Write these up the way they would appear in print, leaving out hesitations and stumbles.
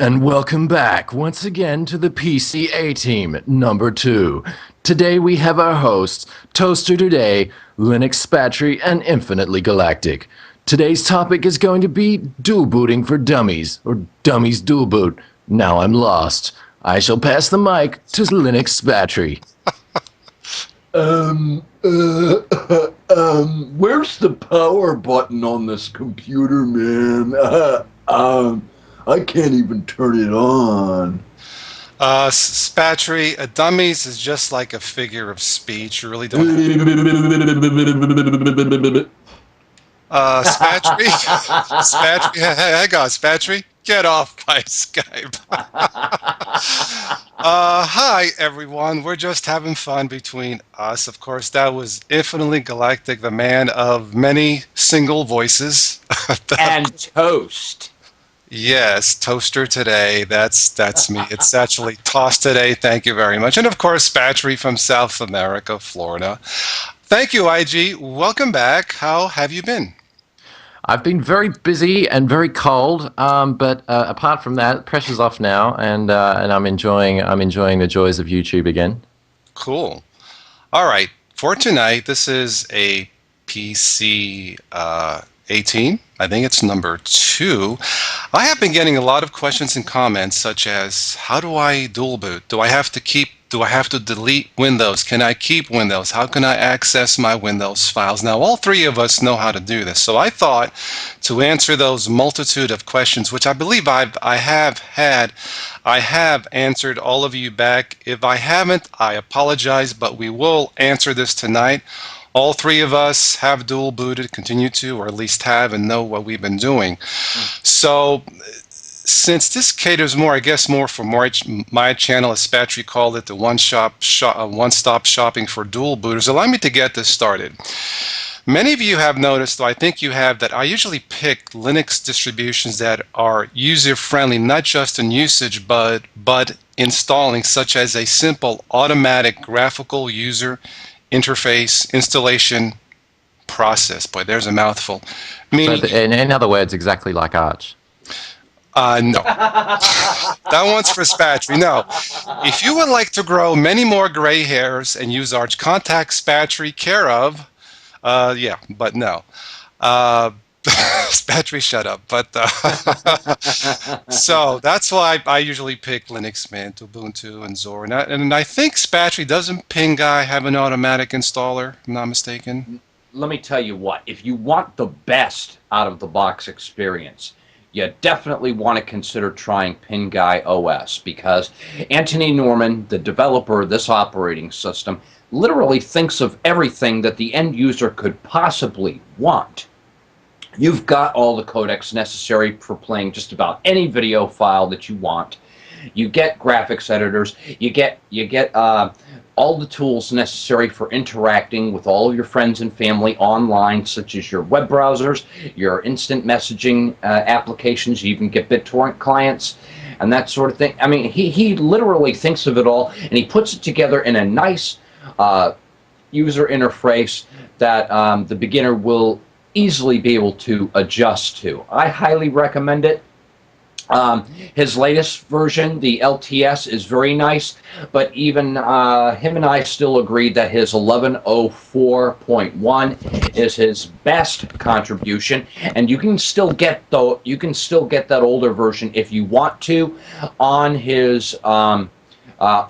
And welcome back once again to the PCA team number 2. Today we have our hosts, Toaster Today, Linux Spatry, and Infinitely Galactic. Today's topic is going to be dual booting for dummies, or dummies dual boot. Now I'm lost. I shall pass the mic to Linux Spatry. Where's the power button on this computer, man? I can't even turn it on. Spatry, a dummies is just like a figure of speech. You really don't have Spatry. Spatry, hang on, Spatry, get off my Skype. Hi, everyone. We're just having fun between us. Of course, that was Infinitely Galactic, the man of many single voices. And Toast. Yes, Toaster Today. That's me. It's actually Toss Today. Thank you very much. And of course, Spatry from South America, Florida. Thank you, IG. Welcome back. How have you been? I've been very busy and very cold, but apart from that, pressure's off now, and I'm enjoying the joys of YouTube again. Cool. All right. For tonight, this is a PC 18. I think it's number 2. I have been getting a lot of questions and comments such as, how do I dual boot? Do I have to delete Windows? Can I keep Windows? How can I access my Windows files? Now, all three of us know how to do this. So I thought to answer those multitude of questions, which I believe I have answered all of you back. If I haven't, I apologize, but we will answer this tonight. All three of us have dual booted, continue to, or at least have, and know what we've been doing. So since this caters more, I guess, more for my channel, as Spatry called it, the one-stop shopping for dual booters, allow me to get this started. Many of you have noticed, though I think you have, that I usually pick Linux distributions that are user-friendly, not just in usage, but installing, such as a simple automatic graphical user interface installation process. Boy, there's a mouthful. So in other words, exactly like Arch. No. That one's for Spatry. No. If you would like to grow many more gray hairs and use Arch, contact Spatry, care of. Yeah, but no. Spatry, shut up. But so that's why I usually pick Linux Mint, Ubuntu, and Zorin. And I think Spatry, doesn't Pinguy have an automatic installer? If I'm not mistaken. Let me tell you what, if you want the best out of the box experience, you definitely want to consider trying Pinguy OS, because Anthony Norman, the developer of this operating system, literally thinks of everything that the end user could possibly want. You've got all the codecs necessary for playing just about any video file that you want. You get graphics editors. You get all the tools necessary for interacting with all of your friends and family online, such as your web browsers, your instant messaging applications. You even get BitTorrent clients and that sort of thing. I mean, he literally thinks of it all, and he puts it together in a nice user interface that the beginner will easily be able to adjust to. I highly recommend it. His latest version, the LTS, is very nice, but even him and I still agreed that his 1104.1 is his best contribution, and you can still get that older version if you want to on his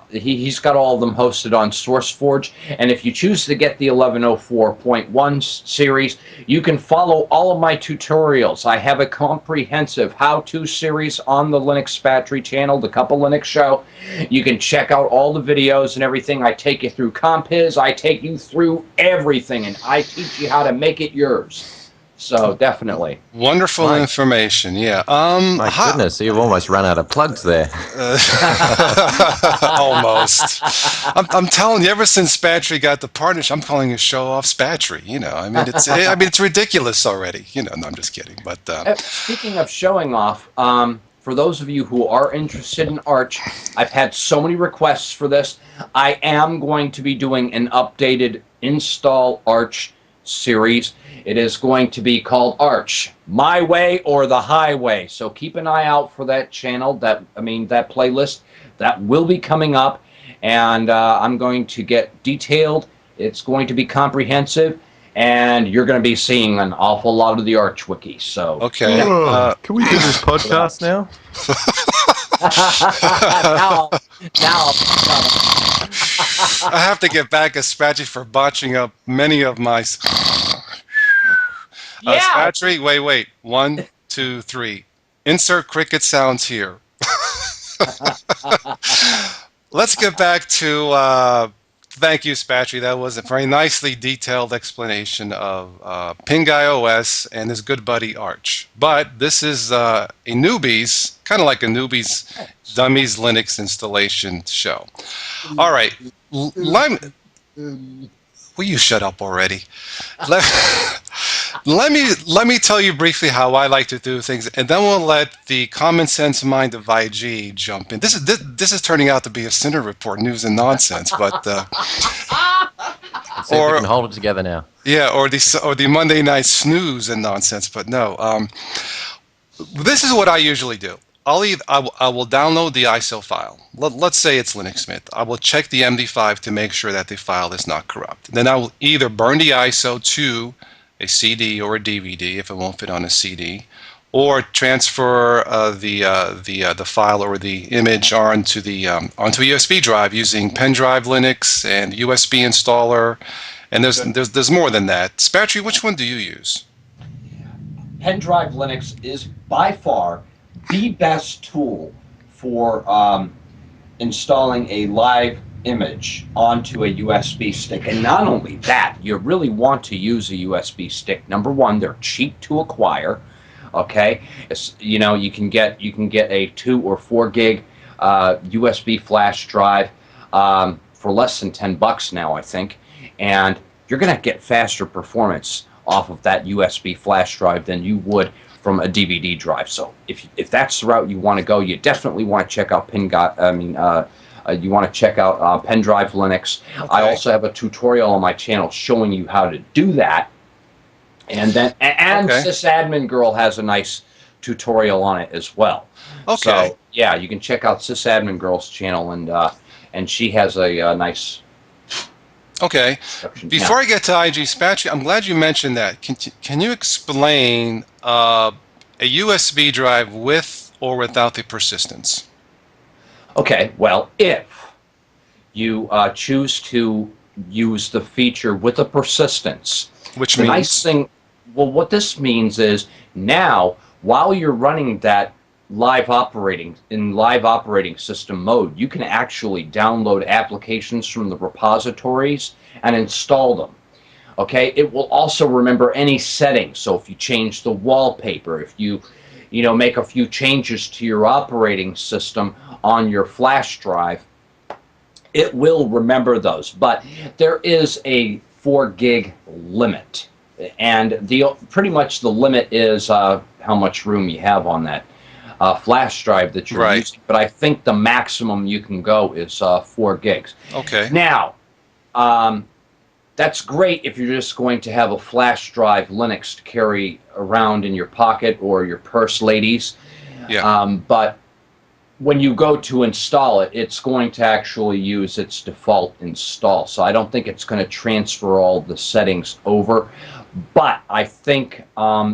he's got all of them hosted on SourceForge, and if you choose to get the 1104.1 series, you can follow all of my tutorials. I have a comprehensive how-to series on the Linux Spatry channel, the Couple Linux Show. You can check out all the videos and everything. I take you through Compiz. I take you through everything, and I teach you how to make it yours. So definitely. Wonderful information, yeah. My goodness, you've almost run out of plugs there. Almost. I'm telling you, ever since Spatry got the partnership, I'm calling it Show Off Spatry. You know, I mean, it's ridiculous already. You know, no, I'm just kidding. But speaking of showing off, for those of you who are interested in Arch, I've had so many requests for this. I am going to be doing an updated install Arch series. It is going to be called Arch, My Way or the Highway. So keep an eye out for that channel, that playlist. That will be coming up, and I'm going to get detailed. It's going to be comprehensive, and you're going to be seeing an awful lot of the Arch Wiki. So Okay. Can we do this podcast now? now, I have to get back at Spatchy for botching up many of my. yeah. Spatchy, wait. 1, 2, 3. Insert cricket sounds here. Let's get back to. Thank you, Spatchy. That was a very nicely detailed explanation of Pinguy OS and his good buddy Arch. But this is a newbie's, kind of like a newbie's dummies Linux installation show. All right, will you shut up already? Let me tell you briefly how I like to do things, and then we'll let the common sense mind of IG jump in. This is turning out to be a Center Report news and nonsense, but Let's see if we can hold it together now. yeah, or the Monday night snooze and nonsense, but no. This is what I usually do. I will download the ISO file. Let's say it's Linux Mint. I will check the MD5 to make sure that the file is not corrupt. Then I will either burn the ISO to a CD or a DVD if it won't fit on a CD, or transfer the file or the image onto a USB drive using Pendrive Linux and USB installer. And there's more than that. Spatchy, which one do you use? Pendrive Linux is by far the best tool for installing a live image onto a USB stick. And not only that, you really want to use a USB stick. Number one, they're cheap to acquire. Okay, you can get a 2 or 4 gig USB flash drive for less than $10 now, I think, and you're going to get faster performance off of that USB flash drive than you would from a DVD drive. So if that's the route you want to go, you definitely want to check out you want to check out Pendrive Linux. Okay. I also have a tutorial on my channel showing you how to do that. And then Okay. Sysadmin Girl has a nice tutorial on it as well. Okay. So yeah, you can check out Sysadmin Girl's channel, and she has a nice. Okay. description. Before I get to IG Spatchy, I'm glad you mentioned that. Can you explain a USB drive with or without the persistence? Okay, well, if you choose to use the feature with a persistence, Which the means nice thing, well, what this means is now, while you're running that live operating system mode, you can actually download applications from the repositories and install them. Okay, it will also remember any settings. So if you change the wallpaper, if you make a few changes to your operating system on your flash drive, it will remember those. But there is a 4 gig limit, and pretty much the limit is how much room you have on that flash drive that you're using. But I think the maximum you can go is 4 gigs. okay. Now, that's great if you're just going to have a flash drive Linux to carry around in your pocket or your purse, ladies. Yeah. But when you go to install it, it's going to actually use its default install. So I don't think it's going to transfer all the settings over. But I think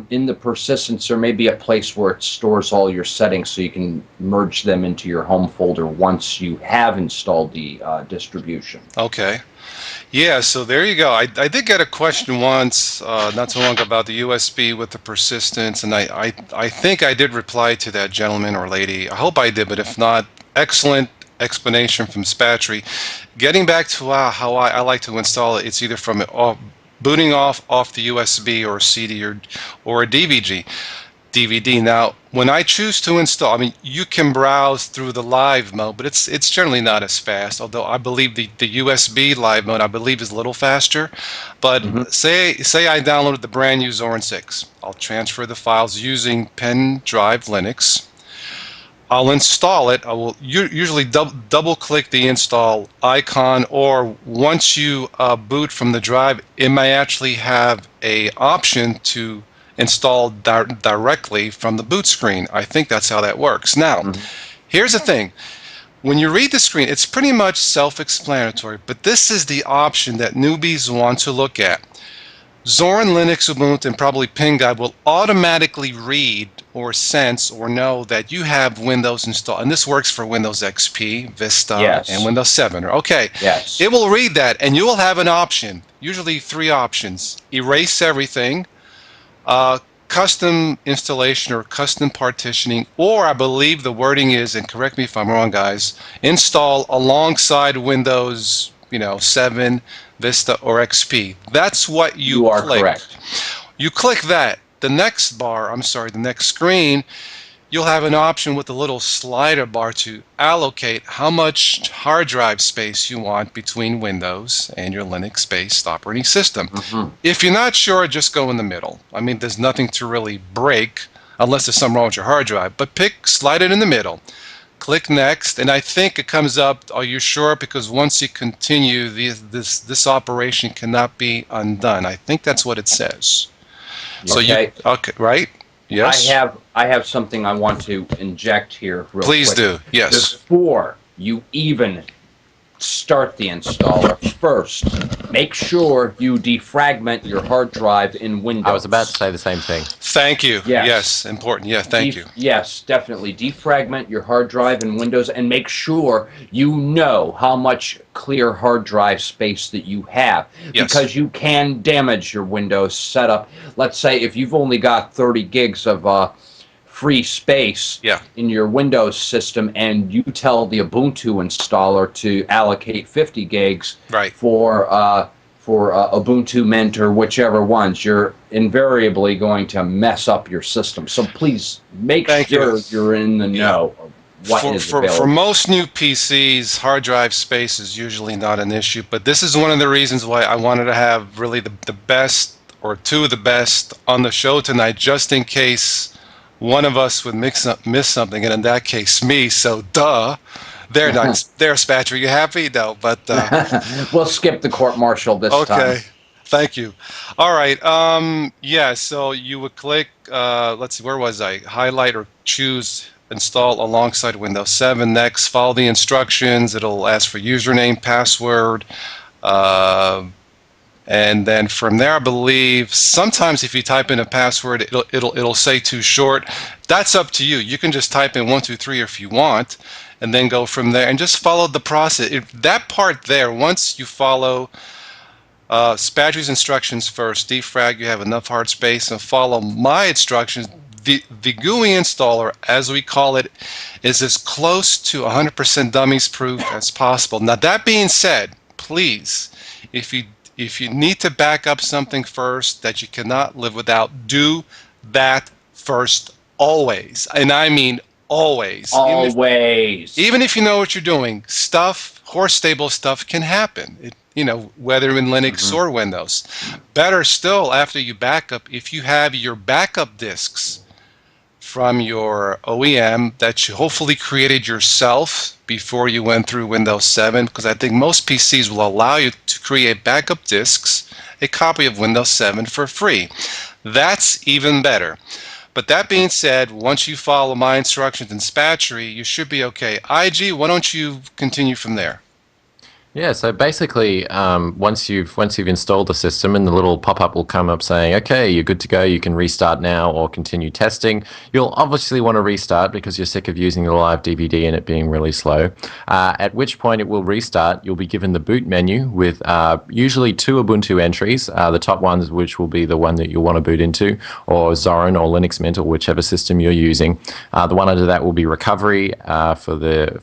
in the persistence, there may be a place where it stores all your settings so you can merge them into your home folder once you have installed the distribution. Okay. Yeah, so there you go. I did get a question once, not too long ago, about the USB with the persistence, and I think I did reply to that gentleman or lady. I hope I did, but if not, excellent explanation from Spatry. Getting back to how I like to install it, it's either from booting off the USB or a CD or a DVD. Now, when I choose to install, I mean, you can browse through the live mode, but it's generally not as fast. Although I believe the USB live mode, I believe, is a little faster. But say I downloaded the brand new Zorin 6. I'll transfer the files using Pendrive Linux. I'll install it. I will usually double click the install icon, or once you boot from the drive, it may actually have a option to install directly from the boot screen. I think that's how that works. Now, here's the thing. When you read the screen, it's pretty much self-explanatory, but this is the option that newbies want to look at. Zorin, Linux, Ubuntu, and probably PinGuide will automatically read or sense or know that you have Windows installed. And this works for Windows XP, Vista, Yes. and Windows 7. Okay. Yes. It will read that, and you will have an option, usually 3 options. Erase everything, custom installation or custom partitioning, or I believe the wording is, and correct me if I'm wrong, guys, install alongside Windows 7, Vista, or XP. That's what you are click. correct. You click that. The next screen, you'll have an option with a little slider bar to allocate how much hard drive space you want between Windows and your Linux-based operating system. If you're not sure, just go in the middle. I mean, there's nothing to really break unless there's something wrong with your hard drive. But slide it in the middle. Click next, and I think it comes up, are you sure? Because once you continue, this operation cannot be undone. I think that's what it says. So Okay. okay, right? Yes. I have something I want to inject here real Please quick. do. Yes. Before you even start the installer, first, make sure you defragment your hard drive in Windows. I was about to say the same thing. Thank you. Yes. Yes, important. Yeah, thank you. Yes, definitely. Defragment your hard drive in Windows and make sure you know how much clear hard drive space that you have. Yes. Because you can damage your Windows setup. Let's say if you've only got 30 gigs of free space Yeah. in your Windows system and you tell the Ubuntu installer to allocate 50 gigs Right. for Ubuntu Mint or whichever ones, you're invariably going to mess up your system. So please make Thank sure you. you're in the know of what is available. For most new PCs, hard drive space is usually not an issue, but this is one of the reasons why I wanted to have really the best or two of the best on the show tonight, just in case one of us would miss something, and in that case, me. So, duh. There, Spatcher. Are you happy? No, but We'll skip the court-martial this time. okay. Thank you. All right. Yeah. So you would click. Let's see. Where was I? Highlight or choose install alongside Windows 7. Next, follow the instructions. It'll ask for username, password. And then from there, I believe sometimes if you type in a password, it'll say too short. That's up to you. You can just type in 123 if you want, and then go from there and just follow the process. That part there, once you follow Spatry's instructions first, defrag, you have enough hard space, and follow my instructions. The GUI installer, as we call it, is as close to 100% dummies proof as possible. Now that being said, please, if you need to back up something first that you cannot live without, do that first always. And I mean always. Always. Even if you know what you're doing, horse stable stuff can happen. Whether in Linux or Windows. Better still, after you back up, if you have your backup disks from your OEM that you hopefully created yourself before you went through Windows 7, because I think most PCs will allow you to create backup disks, a copy of Windows 7 for free. That's even better. But that being said, once you follow my instructions in Spatry, you should be okay. IG, why don't you continue from there? Yeah, so basically, once you've installed the system, and the little pop-up will come up saying, "Okay, you're good to go. You can restart now or continue testing." You'll obviously want to restart because you're sick of using the live DVD and it being really slow. At which point it will restart. You'll be given the boot menu with usually 2 Ubuntu entries. The top ones, which will be the one that you'll want to boot into, or Zorin or Linux Mint or whichever system you're using. The one under that will be recovery for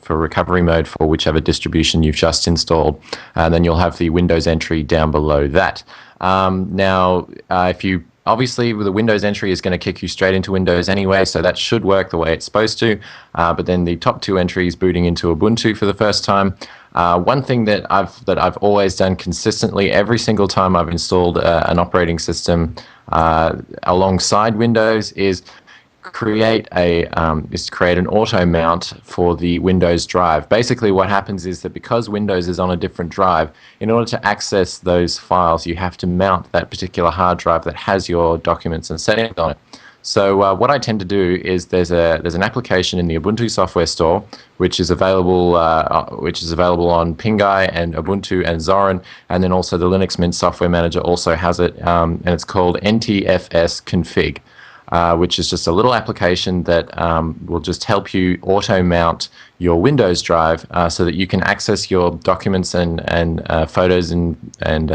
recovery mode for whichever distribution you've just installed. And then you'll have the Windows entry down below that. If you obviously the Windows entry is going to kick you straight into Windows anyway, so that should work the way it's supposed to. But then the top 2 entries booting into Ubuntu for the first time. One thing that I've always done consistently every single time I've installed an operating system alongside Windows is create an auto mount for the Windows drive. Basically, what happens is that because Windows is on a different drive, in order to access those files, you have to mount that particular hard drive that has your documents and settings on it. So what I tend to do is there's an application in the Ubuntu software store which is available on Pinguy and Ubuntu and Zorin, and then also the Linux Mint software manager also has it, and it's called NTFS Config. Which is just a little application that will just help you auto-mount your Windows drive so that you can access your documents and photos and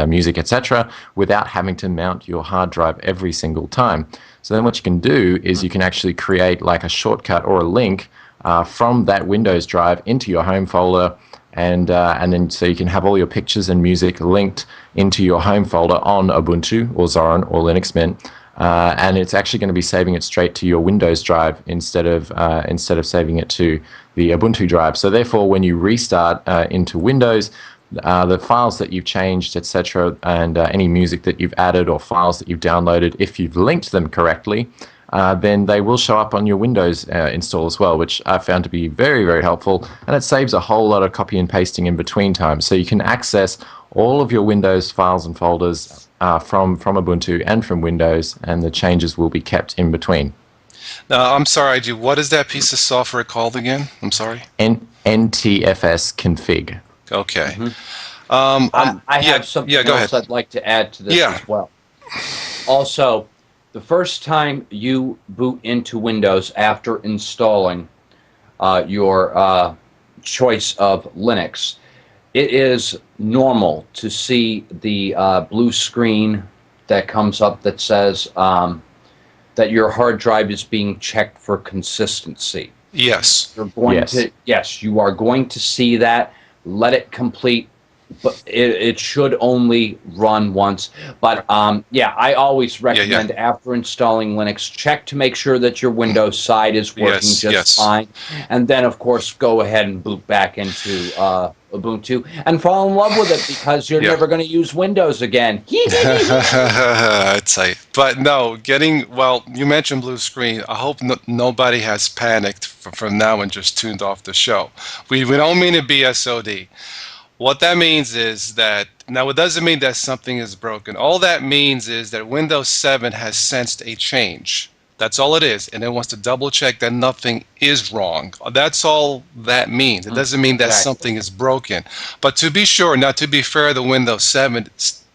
music, etc., without having to mount your hard drive every single time. So then what you can do is you can actually create like a shortcut or a link from that Windows drive into your home folder, and then so you can have all your pictures and music linked into your home folder on Ubuntu or Zorin or Linux Mint. And it's actually going to be saving it straight to your Windows drive instead of saving it to the Ubuntu drive. So therefore, when you restart into Windows, the files that you've changed, etc., and any music that you've added or files that you've downloaded, if you've linked them correctly, then they will show up on your Windows install as well, which I found to be very, very helpful, and it saves a whole lot of copy and pasting in between times. So you can access all of your Windows files and folders from Ubuntu and from Windows, and the changes will be kept in between. Now, I'm sorry, IG, what is that piece of software called again? I'm sorry? NTFS Config. Okay. I have something else I'd like to add to this as well. Also, the first time you boot into Windows after installing your choice of Linux, it is normal to see the blue screen that comes up that says that your hard drive is being checked for consistency. Yes. You're going to, yes, you are going to see that. Let it complete, but it should only run once. But yeah, I always recommend after installing Linux, check to make sure that your Windows side is working just fine, and then of course go ahead and boot back into Ubuntu and fall in love with it, because you're never going to use Windows again. I'd say, but no, well, you mentioned blue screen. I hope nobody has panicked from now and just tuned off the show. We don't mean to be SOD. What that means is that, now it doesn't mean that something is broken. All that means is that Windows 7 has sensed a change. That's all it is. And it wants to double check that nothing is wrong. That's all that means. It doesn't mean that something is broken. But to be sure, now to be fair to Windows 7,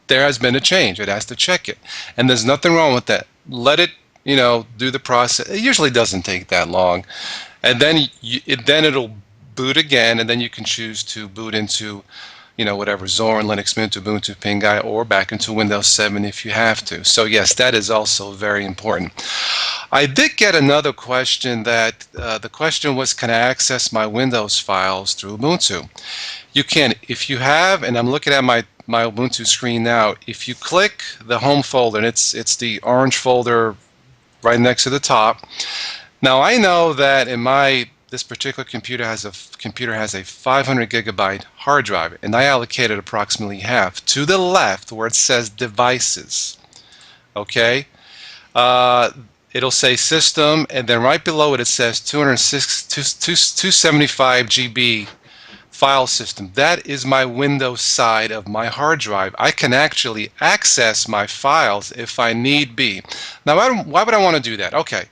there has been a change. It has to check it. And there's nothing wrong with that. Let it, do the process. It usually doesn't take that long. And then it'll boot again, and then you can choose to boot into whatever, Zorin, Linux Mint, Ubuntu, Pinguy, or back into Windows 7 if you have to. So yes, that is also very important. I did get another question that the question was, can I access my Windows files through Ubuntu? You can, if you have, and I'm looking at my Ubuntu screen now, if you click the home folder, and it's the orange folder right next to the top. Now I know that this particular computer has a 500 gigabyte hard drive, and I allocated approximately half to the left where it says devices. Okay, it'll say system, and then right below it says 275 GB file system. That is my Windows side of my hard drive. I can actually access my files if I need be. Now, why would I want to do that? Okay.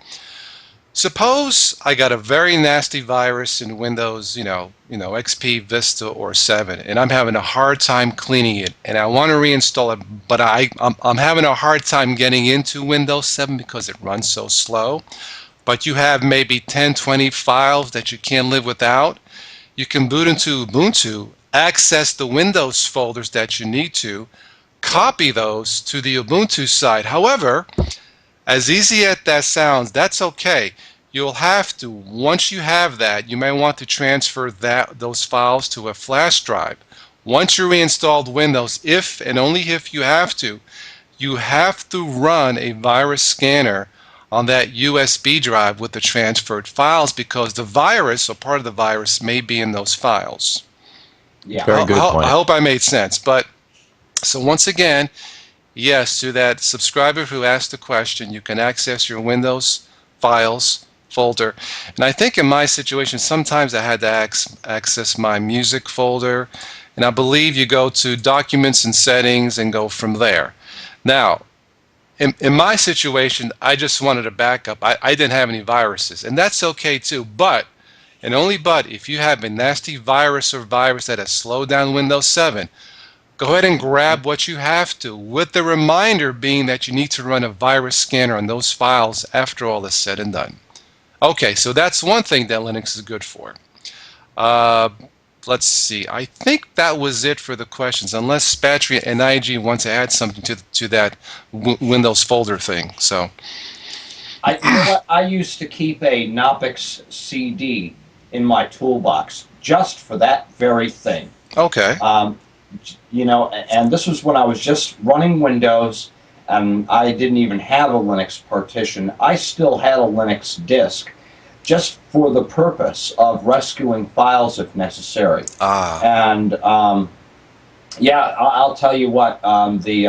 Suppose I got a very nasty virus in Windows, XP, Vista, or 7, and I'm having a hard time cleaning it, and I want to reinstall it, but I'm having a hard time getting into Windows 7 because it runs so slow. But you have maybe 10, 20 files that you can't live without. You can boot into Ubuntu, access the Windows folders that you need to, copy those to the Ubuntu side. However, as easy as that sounds, that's okay. You'll have to, once you have that, you may want to transfer those files to a flash drive. Once you reinstalled Windows, if and only if you have to run a virus scanner on that USB drive with the transferred files, because the virus or part of the virus may be in those files. Yeah, very good point. I hope I made sense. But so once again, yes, to that subscriber who asked the question, you can access your Windows files folder. And I think in my situation, sometimes I had to access my music folder. And I believe you go to Documents and Settings and go from there. Now, in my situation, I just wanted a backup. I didn't have any viruses, and that's okay too. But, and only but, if you have a nasty virus or virus that has slowed down Windows 7, go ahead and grab what you have to, with the reminder being that you need to run a virus scanner on those files after all is said and done. Okay, so that's one thing that Linux is good for. Let's see. I think that was it for the questions, unless Spatry and IG want to add something to that Windows folder thing. So, You know what? I used to keep a Knoppix CD in my toolbox just for that very thing. okay. You know, and this was when I was just running Windows, and I didn't even have a Linux partition. I still had a Linux disk, just for the purpose of rescuing files if necessary. And yeah, I'll tell you what, the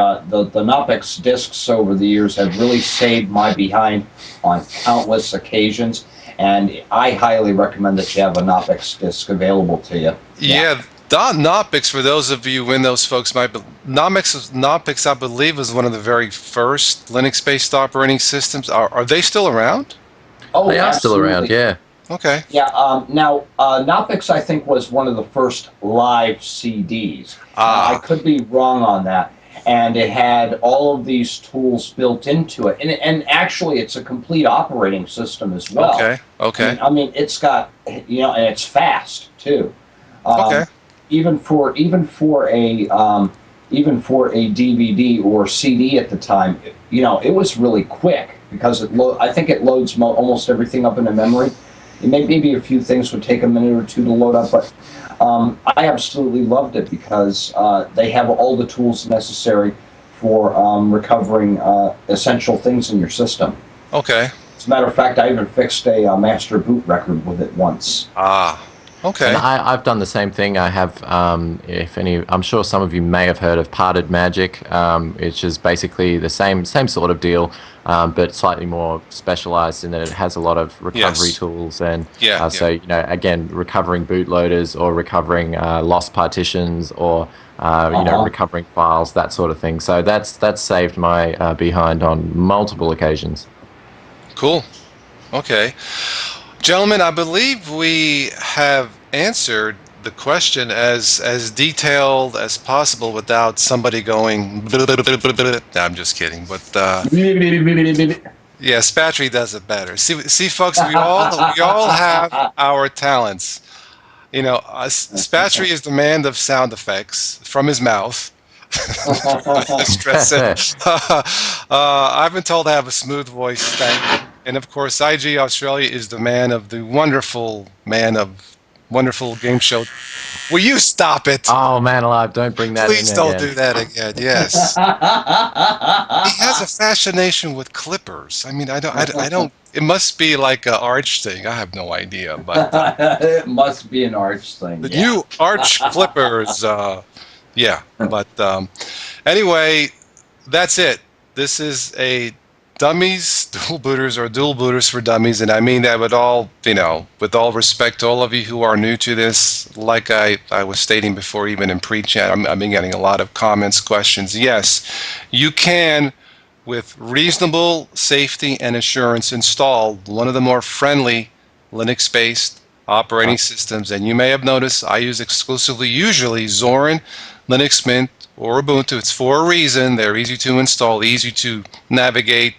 Knoppix disks over the years have really saved my behind on countless occasions, and I highly recommend that you have a Knoppix disk available to you. Yeah. Knoppix, for those of you Windows folks, Knoppix, I believe, was one of the very first Linux-based operating systems. Are they still around? Oh, They are still around, yeah. Okay. Yeah, now, Knoppix, I think, was one of the first live CDs. I could be wrong on that. And it had all of these tools built into it. And actually, it's a complete operating system as well. Okay. Okay. I mean, it's got, you know, and it's fast, too. Okay. Even for a DVD or CD at the time, you know, it was really quick because I think it loads almost everything up into memory. Maybe a few things would take a minute or two to load up, but I absolutely loved it because they have all the tools necessary for recovering essential things in your system. Okay. As a matter of fact, I even fixed a master boot record with it once. Okay. And I've done the same thing. I have, I'm sure some of you may have heard of Parted Magic, which is basically the same sort of deal, but slightly more specialized in that it has a lot of recovery tools. And so, you know, again, recovering bootloaders or recovering lost partitions or, you know, recovering files, that sort of thing. So that's saved my behind on multiple occasions. Cool. Okay. Gentlemen, I believe we have answered the question as detailed as possible without somebody going. No, I'm just kidding. But yeah, Spatry does it better. See, folks, we all have our talents. You know, Spatry is the man of sound effects from his mouth. Stress it. I've been told I have a smooth voice. Thank you. And of course, IG Australia is the man of wonderful game show. Will you stop it? Oh, man alive, don't bring that Please in don't again. do that again. Yes. He has a fascination with clippers. I mean, I don't. It must be like an Arch thing. I have no idea, but It must be an Arch thing. the new Arch clippers. Yeah, but anyway, that's it. This is a dummies, dual booters, or dual booters for dummies, and I mean that with all, you know, with all respect to all of you who are new to this. Like I was stating before, even in pre-chat, I've been getting a lot of comments, questions. Yes, you can, with reasonable safety and assurance, install one of the more friendly Linux-based operating systems. And you may have noticed I use exclusively, usually, Zorin, Linux Mint, or Ubuntu. It's for a reason. They're easy to install, easy to navigate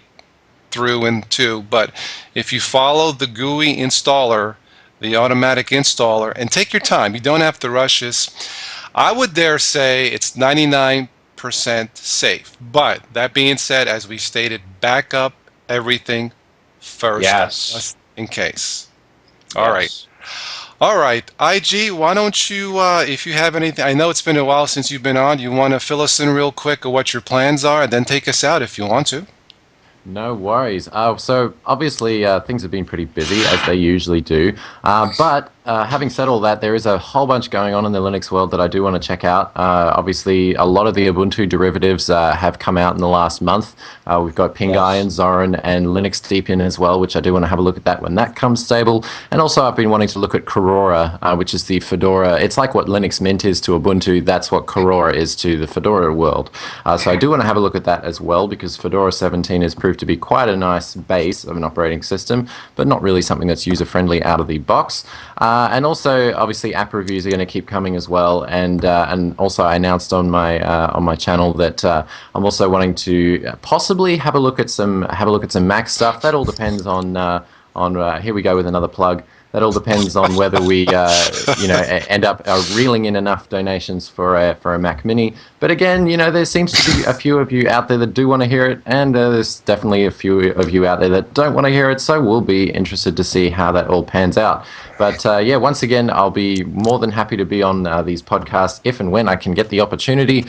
through and to. But if you follow the GUI installer, the automatic installer, and take your time, you don't have to rush this, I would dare say it's 99% safe. But that being said, as we stated, back up everything first, just in case. All right. All right, IG, why don't you, if you have anything, I know it's been a while since you've been on, you want to fill us in real quick of what your plans are, and then take us out if you want to. No worries. So obviously things have been pretty busy as they usually do. But having said all that, there is a whole bunch going on in the Linux world that I do want to check out. Obviously, a lot of the Ubuntu derivatives have come out in the last month. We've got Pinguy and Zorin and Linux Deepin as well, which I do want to have a look at that when that comes stable. And also, I've been wanting to look at Korora, which is the Fedora. It's like what Linux Mint is to Ubuntu. That's what Korora is to the Fedora world. So I do want to have a look at that as well because Fedora 17 has proved to be quite a nice base of an operating system, but not really something that's user-friendly out of the box. And also, obviously, app reviews are going to keep coming as well. And also, I announced on my channel that I'm also wanting to possibly have a look at some Mac stuff. That all depends on here we go with another plug. That all depends on whether we, end up reeling in enough donations for a Mac Mini. But again, there seems to be a few of you out there that do want to hear it, and there's definitely a few of you out there that don't want to hear it. So we'll be interested to see how that all pans out. But once again, I'll be more than happy to be on these podcasts if and when I can get the opportunity.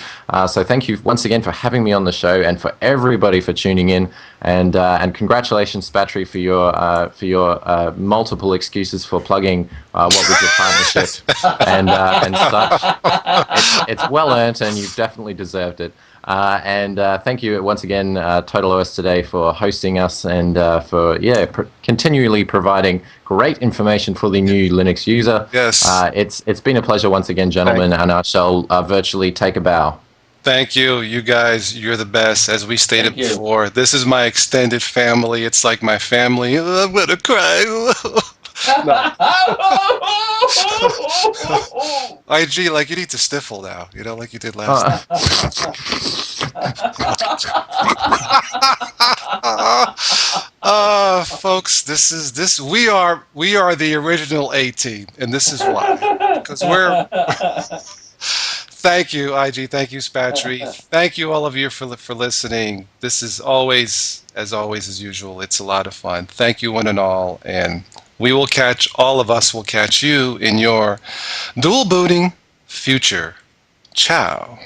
So thank you once again for having me on the show, and for everybody for tuning in. And congratulations, Spatry, for your multiple excuses for plugging what was your partnership and such. It's well earned, and you've definitely deserved it. And thank you once again, Total OS Today, for hosting us and for continually providing great information for the new Linux user. Yes. It's been a pleasure once again, gentlemen, and I shall virtually take a bow. Thank you. You guys, you're the best. As we stated before, this is my extended family. It's like my family. I'm going to cry. IG, like, you need to sniffle now, like you did last time. Folks, we are the original A-Team, and this is why. Because thank you, IG. Thank you, Spatry. Thank you, all of you, for listening. This is always, as usual, it's a lot of fun. Thank you, one and all, and all of us will catch you in your dual booting future. Ciao.